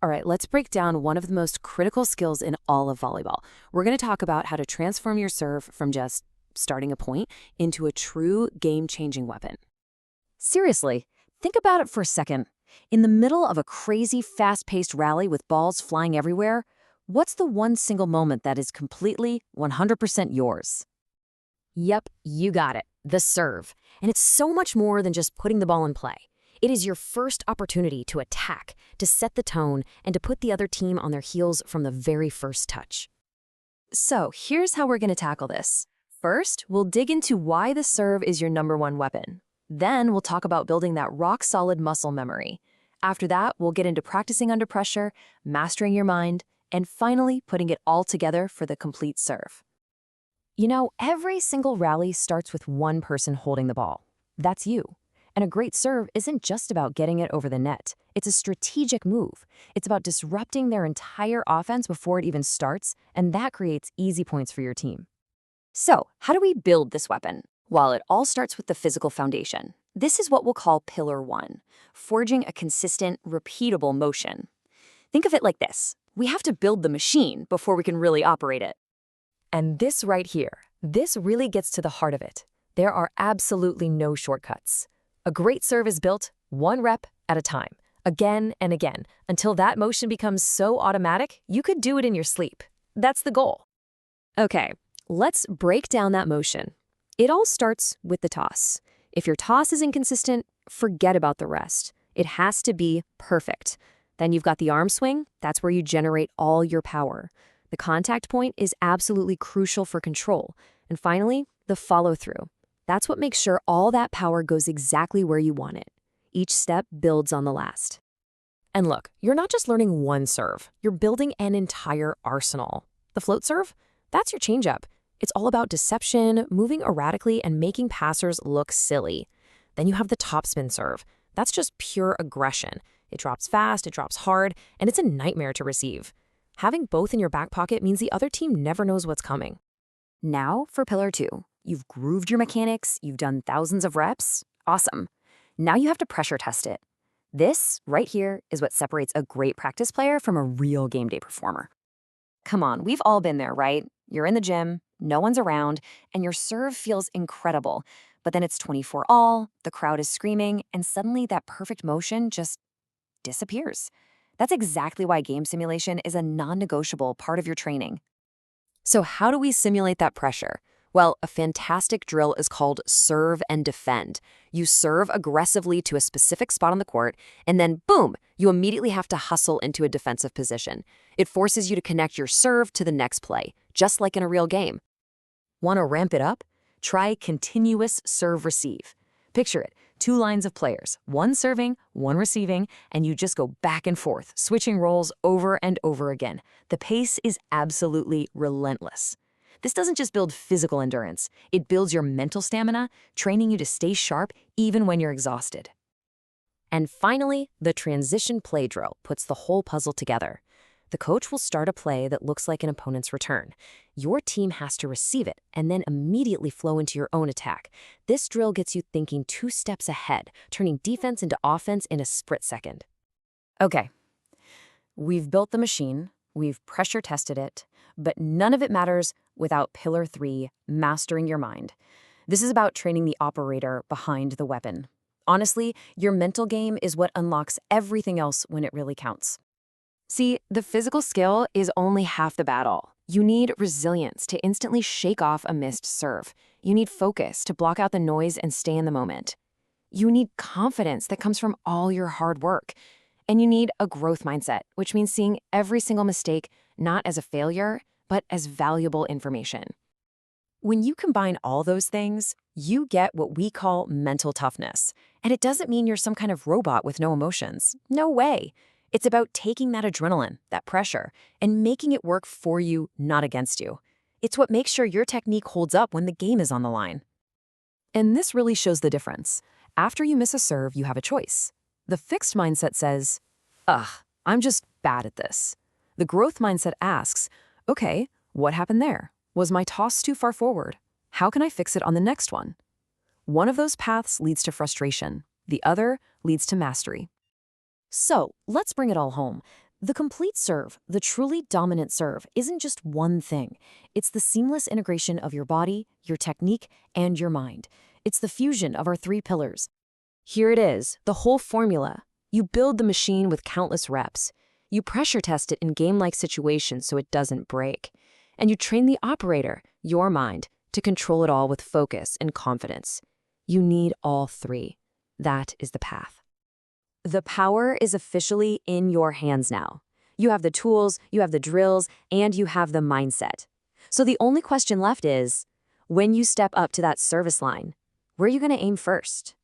All right, let's break down one of the most critical skills in all of volleyball. We're going to talk about how to transform your serve from just starting a point into a true game-changing weapon. Seriously, think about it for a second. In the middle of a crazy, fast-paced rally with balls flying everywhere, what's the one single moment that is completely, 100% yours? Yep, you got it. The serve. And it's so much more than just putting the ball in play. It is your first opportunity to attack, to set the tone, and to put the other team on their heels from the very first touch. So here's how we're going to tackle this. First, we'll dig into why the serve is your #1 weapon. Then we'll talk about building that rock-solid muscle memory. After that, we'll get into practicing under pressure, mastering your mind, and finally putting it all together for the complete serve. You know, every single rally starts with one person holding the ball. That's you. And a great serve isn't just about getting it over the net. It's a strategic move. It's about disrupting their entire offense before it even starts, and that creates easy points for your team. So, how do we build this weapon? Well, it all starts with the physical foundation. This is what we'll call Pillar 1, forging a consistent, repeatable motion. Think of it like this. We have to build the machine before we can really operate it. And this right here, this really gets to the heart of it. There are absolutely no shortcuts. A great serve is built one rep at a time, again and again, until that motion becomes so automatic you could do it in your sleep. That's the goal. Okay, let's break down that motion. It all starts with the toss. If your toss is inconsistent, forget about the rest. It has to be perfect. Then you've got the arm swing. That's where you generate all your power. The contact point is absolutely crucial for control. And finally, the follow-through. That's what makes sure all that power goes exactly where you want it. Each step builds on the last. And look, you're not just learning one serve. You're building an entire arsenal. The float serve? That's your changeup. It's all about deception, moving erratically, and making passers look silly. Then you have the topspin serve. That's just pure aggression. It drops fast, it drops hard, and it's a nightmare to receive. Having both in your back pocket means the other team never knows what's coming. Now for Pillar 2. You've grooved your mechanics, you've done thousands of reps. Awesome. Now you have to pressure test it. This, right here, is what separates a great practice player from a real game day performer. Come on, we've all been there, right? You're in the gym, no one's around, and your serve feels incredible. But then it's 24 all, the crowd is screaming, and suddenly that perfect motion just disappears. That's exactly why game simulation is a non-negotiable part of your training. So how do we simulate that pressure? Well, a fantastic drill is called serve and defend. You serve aggressively to a specific spot on the court, and then boom, you immediately have to hustle into a defensive position. It forces you to connect your serve to the next play, just like in a real game. Want to ramp it up? Try continuous serve-receive. Picture it, 2 lines of players, one serving, one receiving, and you just go back and forth, switching roles over and over again. The pace is absolutely relentless. This doesn't just build physical endurance, it builds your mental stamina, training you to stay sharp even when you're exhausted. And finally, the transition play drill puts the whole puzzle together. The coach will start a play that looks like an opponent's return. Your team has to receive it and then immediately flow into your own attack. This drill gets you thinking 2 steps ahead, turning defense into offense in a split second. Okay, we've built the machine, we've pressure tested it, but none of it matters without Pillar 3, mastering your mind. This is about training the operator behind the weapon. Honestly, your mental game is what unlocks everything else when it really counts. See, the physical skill is only half the battle. You need resilience to instantly shake off a missed serve. You need focus to block out the noise and stay in the moment. You need confidence that comes from all your hard work. And you need a growth mindset, which means seeing every single mistake not as a failure, but as valuable information. When you combine all those things, you get what we call mental toughness. And it doesn't mean you're some kind of robot with no emotions. No way. It's about taking that adrenaline, that pressure, and making it work for you, not against you. It's what makes sure your technique holds up when the game is on the line. And this really shows the difference. After you miss a serve, you have a choice. The fixed mindset says, ugh, I'm just bad at this. The growth mindset asks, okay, what happened there? Was my toss too far forward? How can I fix it on the next one? One of those paths leads to frustration. The other leads to mastery. So let's bring it all home. The complete serve, the truly dominant serve, isn't just one thing. It's the seamless integration of your body, your technique, and your mind. It's the fusion of our three pillars. Here it is, the whole formula. You build the machine with countless reps. You pressure test it in game-like situations so it doesn't break. And you train the operator, your mind, to control it all with focus and confidence. You need all three. That is the path. The power is officially in your hands now. You have the tools, you have the drills, and you have the mindset. So the only question left is, when you step up to that service line, where are you going to aim first?